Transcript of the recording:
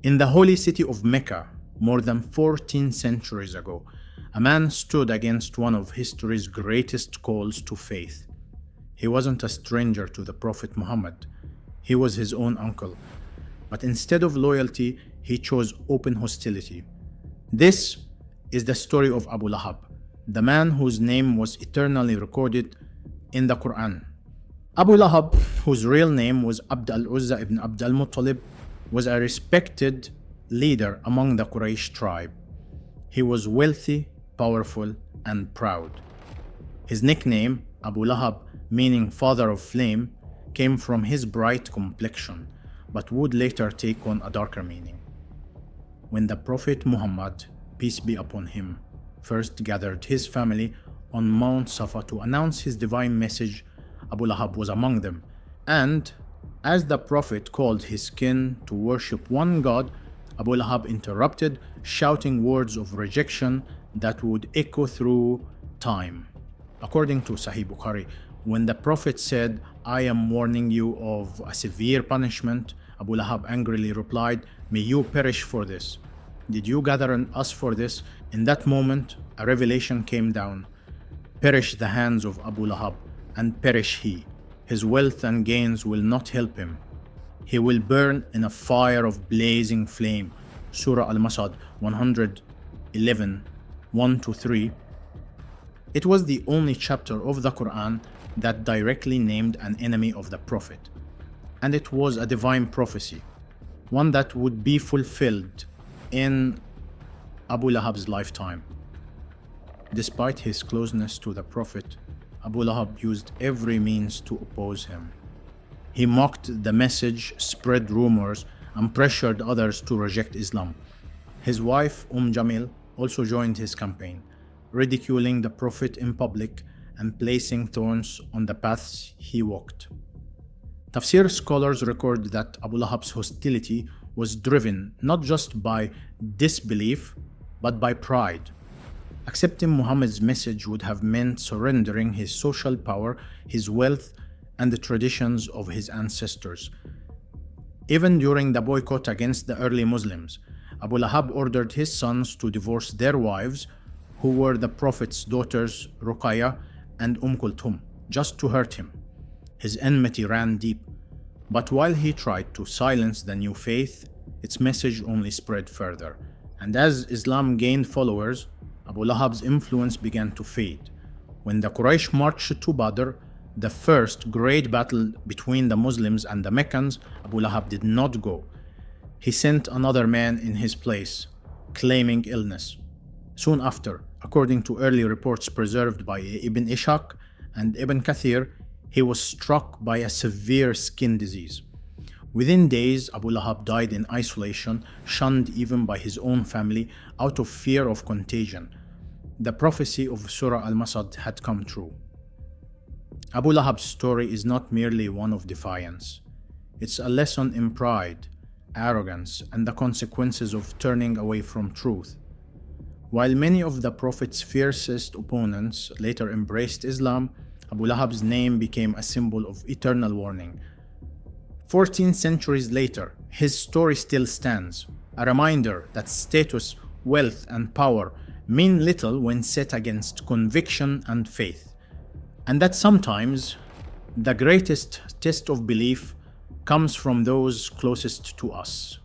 In the holy city of Mecca, more than 14 centuries ago, a man stood against one of history's greatest calls to faith. He wasn't a stranger to the Prophet Muhammad. He was his own uncle. But instead of loyalty, he chose open hostility. This is the story of Abu Lahab, the man whose name was eternally recorded in the Qur'an. Abu Lahab, whose real name was Abd al-Uzza ibn Abd al-Muttalib, was a respected leader among the Quraysh tribe. He was wealthy, powerful, and proud. His nickname, Abu Lahab, meaning father of flame, came from his bright complexion, but would later take on a darker meaning. When the Prophet Muhammad, peace be upon him, first gathered his family on Mount Safa to announce his divine message, Abu Lahab was among them. And as the Prophet called his kin to worship one God, Abu Lahab interrupted, shouting words of rejection that would echo through time. According to Sahih Bukhari, when the Prophet said, "I am warning you of a severe punishment," Abu Lahab angrily replied, "May you perish for this. Did you gather us for this?" In that moment, a revelation came down. Perish the hands of Abu Lahab, and perish he. His wealth and gains will not help him. He will burn in a fire of blazing flame. Surah Al-Masad 111, 1-3. It was the only chapter of the Qur'an that directly named an enemy of the Prophet. And it was a divine prophecy, one that would be fulfilled in Abu Lahab's lifetime. Despite his closeness to the Prophet, Abu Lahab used every means to oppose him. He mocked the message, spread rumors, and pressured others to reject Islam. His wife, Jamil, also joined his campaign, ridiculing the Prophet in public and placing thorns on the paths he walked. Tafsir scholars record that Abu Lahab's hostility was driven not just by disbelief, but by pride. Accepting Muhammad's message would have meant surrendering his social power, his wealth, and the traditions of his ancestors. Even during the boycott against the early Muslims, Abu Lahab ordered his sons to divorce their wives, who were the Prophet's daughters Ruqayya and Kulthum, just to hurt him. His enmity ran deep, but while he tried to silence the new faith, its message only spread further. And as Islam gained followers, Abu Lahab's influence began to fade. When the Quraysh marched to Badr, the first great battle between the Muslims and the Meccans, Abu Lahab did not go. He sent another man in his place, claiming illness. Soon after, according to early reports preserved by Ibn Ishaq and Ibn Kathir, he was struck by a severe skin disease. Within days, Abu Lahab died in isolation, shunned even by his own family, out of fear of contagion. The prophecy of Surah Al-Masad had come true. Abu Lahab's story is not merely one of defiance. It's a lesson in pride, arrogance, and the consequences of turning away from truth. While many of the Prophet's fiercest opponents later embraced Islam, Abu Lahab's name became a symbol of eternal warning. 14 centuries later, his story still stands, a reminder that status, wealth, and power mean little when set against conviction and faith, and that sometimes the greatest test of belief comes from those closest to us.